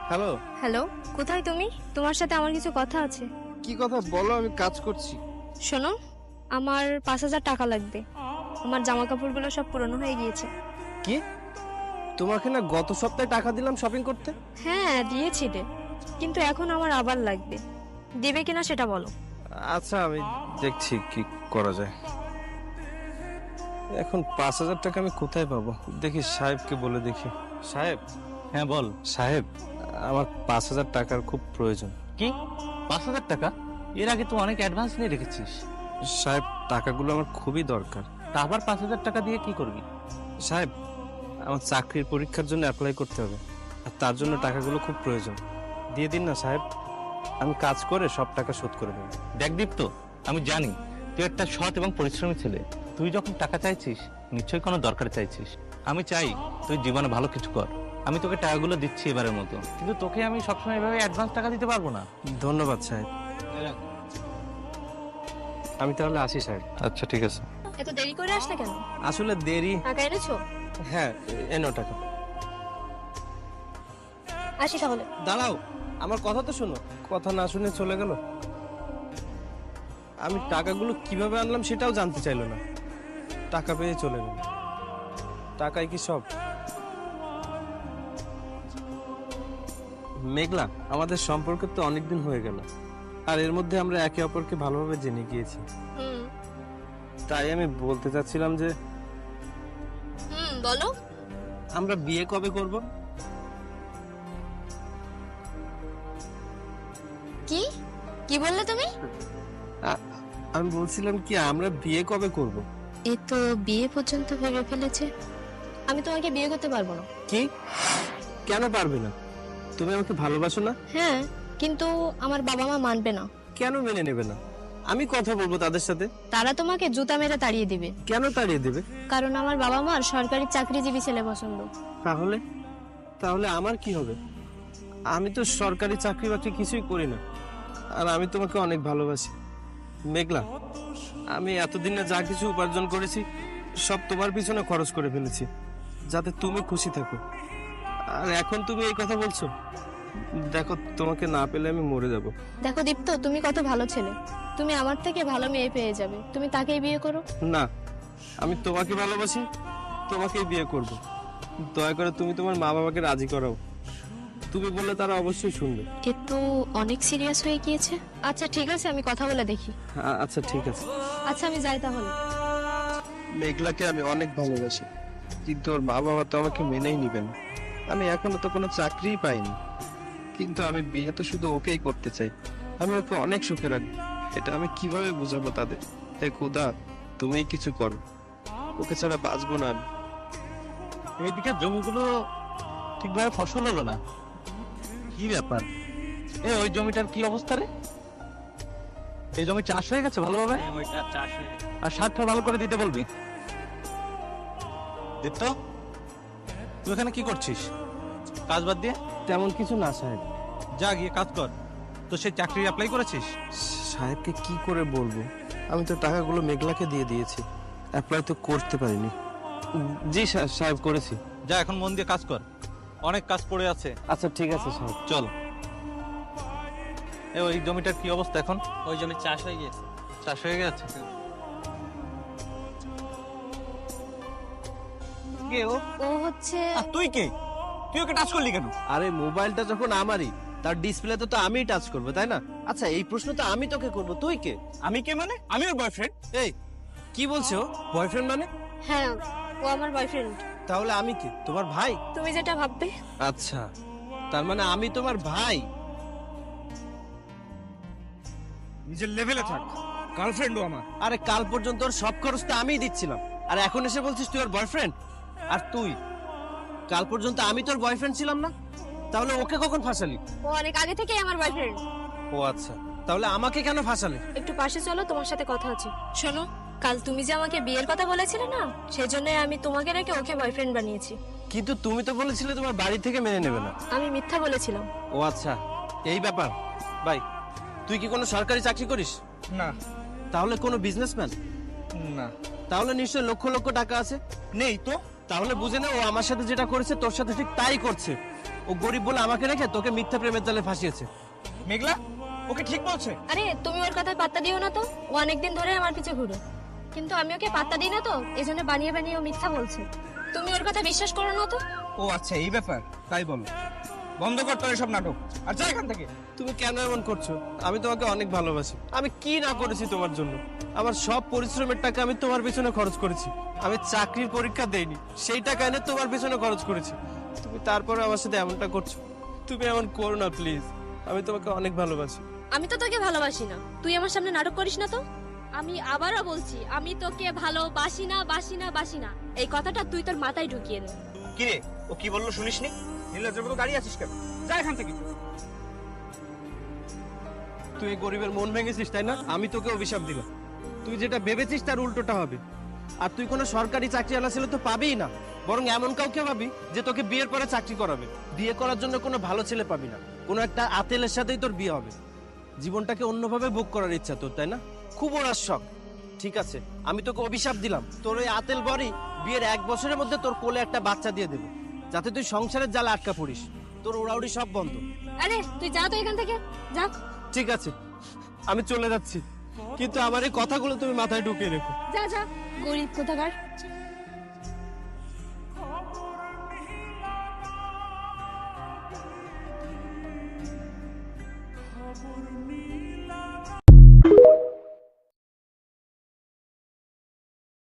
Hello. Hello, কোথায় তুমি? তোমার সাথে আমার কিছু কথা আছে। কি কথা বলো, আমি কাজ করছি। শোনো, আমার 5,000 টাকা লাগবে। আমার জামা কাপড়গুলো সব পুরনো হয়ে গিয়েছে। কি? তোমাকে না গত সপ্তাহে টাকা দিলাম শপিং করতে? হ্যাঁ, দিয়েছিলে, কিন্তু এখন আমার আবার লাগবে। দেবে কিনা সেটা বলো। আচ্ছা, আমি দেখছি কি করা যায়। এখন 5,000 টাকা আমি কোথায় পাবো? দেখি সাহেবকে বলে দেখি। সাহেব। হ্যাঁ বল। সাহেব, আমার 5,000 টাকার খুব প্রয়োজন। কি 5,000 টাকা? এর আগে তো অনেক অ্যাডভান্স নিয়ে রেখেছিস। সাহেব, টাকাগুলো আমার খুবই দরকার। তা আবার 5,000 টাকা দিয়ে কি করবি? সাহেব, আমার চাকরির পরীক্ষার জন্য অ্যাপ্লাই করতে হবে, আর তার জন্য টাকাগুলো খুব প্রয়োজন। দিয়ে দিন না সাহেব, আমি কাজ করে সব টাকা শোধ করে দেবো। দেখ দীপ্ত, আমি জানি তুই একটা সৎ এবং পরিশ্রমী ছেলে। তুই যখন টাকা চাইছিস নিশ্চয়ই কোনো দরকার চাইছিস। আমি চাই তুই জীবনে ভালো কিছু কর। আমি তোকে টাকাগুলো দিচ্ছি এবারের মতো, কিন্তু তোকে আমি সবসময় এভাবে অ্যাডভান্স টাকা দিতে পারবো না। ধন্যবাদ সাহেব। আমি তাহলে আসি সাহেব। আচ্ছা ঠিক আছে। এত দেরি করে আসলে কেন? আসলে দেরি। টাকা এনেছো? হ্যাঁ, এনো টাকা। আসি তাহলে। দাঁড়াও, আমার কথা তো শোনো। কথা না শুনে চলে গেল। আমি টাকাগুলো কিভাবে আনলাম সেটাও জানতে চাইলো না, টাকা পেয়ে চলে গেল। টাকাই কি সব? মেঘলা, আমাদের সম্পর্ক তো অনেকদিন হয়ে গেল, আর এর মধ্যে আমরা একে অপরকে ভালোভাবে জেনে গিয়েছি। তাই আমি বলতে চাচ্ছিলাম যে বলো। আমরা বিয়ে কবে করব? কি কি বললে তুমি? আমি বলছিলাম কি, আমরা বিয়ে কবে করব? এ তো বিয়ে পর্যন্ত ভেবে ফেলেছে। আমি তোমাকে বিয়ে করতে পারবো না। কি? কেন পারবে না? তুমি আমাকে ভালোবাসো না? হ্যাঁ, কিন্তু আমার বাবা মা মানবে না। কেন মেনে নেবে না? আমি কথা বলবো তাদের সাথে। তারা তোমাকে জুতা মেরে তাড়িয়ে দিবে। কেন তাড়িয়ে দেবে? কারণ আমার বাবা মার সরকারি চাকরিজীবী ছেলে পছন্দ। তাহলে তাহলে আমার কি হবে? আমি তো সরকারি চাকরি বাকরি কিছুই করি না, আর আমি তোমাকে অনেক ভালোবাসি। মেঘলা, আমি এতদিনে যা কিছু উপার্জন করেছি সব তোমার পিছনে খরচ করে ফেলেছি, যাতে তুমি খুশি থাকো। আর এখন তুমি এই কথা বলছো? দেখো, তোমাকে না পেলে আমি মরে যাব। দেখো দীপ্ত, তুমি কত ভালো ছেলে। তুমি আমার থেকে ভালো মেয়ে পেয়ে যাবে, তুমি তাকেই বিয়ে করো। না, আমি তোমাকে ভালোবাসি, তোমাকেই বিয়ে করব। দয়া করে তুমি তোমার মা বাবাকে রাজি করাও। তুমি বললে তারা অবশ্যই শুনবে। এ তো অনেক সিরিয়াস হয়ে গিয়েছে। আচ্ছা ঠিক আছে, আমি কথা বলে দেখি। আচ্ছা ঠিক আছে। আচ্ছা আমি যাই তাহলে। মেঘলাকে আমি অনেক ভালোবাসি, কিন্তু ওর মা বাবা তো আমাকে মেনেই নিবেন। আমি এখনো তো কোনো চাকরিই পাইনি, কিন্তু আমি বিয়ে তো শুধু ওকেই করতে চাই। আমি ওকে অনেক সুখে রাখবো, এটা আমি কিভাবে বুঝাবো তাদের? হে খোদা, তুমিই কিছু করো, ওকে ছাড়া বাঁচবো না আমি। এইদিকে জমিগুলো ঠিকভাবে ফসল হলো না, কি ব্যাপার? ওই জমিটার কি অবস্থা রে? এই জমি চাষ হয়ে গেছে ভালোভাবে? আর সারটা ভালো করে দিতে বলবি। দীপ্ত, তুই এখানে কি করছিস কাজ বাদ দিয়ে? তেমন কিছু না সাহেব। যা গিয়ে কাজ কর। তো সেই চাকরি অ্যাপ্লাই করেছিস? সাহেবকে কি করে বলবো? আমি তো টাকাগুলো মেঘলাকে দিয়ে দিয়েছি, অ্যাপ্লাই তো করতে পারিনি। জি সাহেব, করেছি। যা এখন মন দিয়ে কাজ কর, অনেক কাজ পড়ে আছে। আচ্ছা ঠিক আছে সাহেব। চল। ওই জমিটার কি অবস্থা এখন? ওই জমি চাষ হয়ে গেছে। চাষ হয়ে গেছে? কে ও? ও হচ্ছে তুই কে? তুই ওকে টাচ করলি কেন? আরে মোবাইলটা যখন আমারই, তার ডিসপ্লে তো আমিই টাচ করবো, তাই না? আচ্ছা, এই প্রশ্ন তো আমি তোকে করবো, তুই কে? আমি কে মানে? আমি ওর বয়ফ্রেন্ড। এই কি বলছো? বয়ফ্রেন্ড মানে? হ্যাঁ, ও আমার বয়ফ্রেন্ড। তাহলে আমি কে? তোমার ভাই? তুমি যেটা ভাববে। আচ্ছা, তার মানে আমি তোমার ভাই। নিজের লেভেলে থাক, গার্লফ্রেন্ডও আমার। আরে কাল পর্যন্ত ওর সব খরচ তো আমিই দিচ্ছিলাম, আর এখন এসে বলছিস তুই ওর বয়ফ্রেন্ড? আর তুই, কাল পর্যন্ত আমি তোর বয়ফ্রেন্ড ছিলাম না? তাহলে ওকে কখন ফাঁসালি? ও অনেক আগে থেকেই আমার বয়ফ্রেন্ড। ও আচ্ছা, তাহলে আমাকে কেন ফাঁসালি? একটু পাশে চলো, তোমার সাথে কথা আছে। শোনো, কাল তুমি যে আমাকে বিয়ের কথা বলেছিলে না, সেজন্য আমি তোমাকে রেখে ওকে বয়ফ্রেন্ড বানিয়েছি। কিন্তু তুমি তো বলেছিলে তোমার বাড়ি থেকে মেনে নেবে না। আমি মিথ্যা বলেছিলাম। ও আচ্ছা, এই ব্যাপার। ভাই, তুই কি কোনো সরকারি চাকরি করিস? না। তাহলে কোনো বিজনেসম্যান? না। তাহলে নিশ্চয় লক্ষ লক্ষ টাকা আছে। নেই তো। তাহলে বুঝে না ও আমার সাথে যেটা করেছে তোর সাথে ঠিক তাই করছে। ও গরিব বলে আমাকে রেখে তোকে মিথ্যা প্রেমের জালে ফাঁসিয়েছে। মেঘলা ওকে ঠিক বলছে। আরে তুমি ওর কথায় পাত্তা দিও না তো, ও অনেকদিন ধরে আমার পিছে ঘুরে, কিন্তু আমি ওকে পাত্তা দিই না তো, এজন্য বানিয়ে বানিয়ে ও মিথ্যা বলছে। তুমি ওর কথা বিশ্বাস করো না তো। ও আচ্ছা এই ব্যাপার, তাই বলো। বন্ধ কর তোর এসব নাটক আর যা এখান থেকে। তুমি কেন এমন করছো? আমি তোমাকে অনেক ভালোবাসি। আমি কি না করেছি তোমার জন্য? আমার সব পরিশ্রমের টাকা আমি তোমার পেছনে খরচ করেছি। আমি চাকরির পরীক্ষা দেইনি, সেই টাকা এনে তোমার পেছনে খরচ করেছি। তুমি তারপরে আমার সাথে এমনটা করছো। তুমি এমন করো না প্লিজ, আমি তোমাকে অনেক ভালোবাসি। আমি তো তোকে ভালোবাসি না, তুই আমার সামনে নাটক করিস না তো। আমি আবারও বলছি, আমি তোকে ভালোবাসি না, বাসি না, বাসি না। এই কথাটা তুই তোর মাথায় ঢুকিয়ে নে। কি রে ও কি বললো শুনিসনি? নির্লজ্জের মতো দাঁড়িয়ে আছিস কেন? যা এখান থেকে। তুই এই গরিবের মন ভেঙেছিস তাই না? আমি তোকে অভিশাপ দিলাম। তুই যেটা ভেবেছিস তার উল্টোটা হবে। আর তুই কোনো সরকারি চাকরিওয়ালা ছেলে তো পাবিই না, বরং এমন কাউকে পাবি যে তোকে বিয়ের পরে চাকরি করাবে। বিয়ে করার জন্য কোনো ভালো ছেলে পাবি না, কোনো একটা আতেলের সাথেই তোর বিয়ে হবে। জীবনটাকে অন্যভাবে বুক করার ইচ্ছা তোর, তাই না? খুব ওরার শখ। ঠিক আছে, আমি তোকে অভিশাপ দিলাম, তোর ওই আতেল বরই বিয়ের 1 বছরের মধ্যে তোর কোলে একটা বাচ্চা দিয়ে দেবে, যাতে তুই সংসারের জালে আটকা পড়িস। তোর ওড়াউড়ি সব বন্ধ। আরে তুই যা তো এখান থেকে, যা। ঠিক আছে, আমি চলে যাচ্ছি, কিন্তু আমার এই কথাগুলো তুমি মাথায় ঢুকিয়ে রেখো। যা যা, গরিব কোথাকার।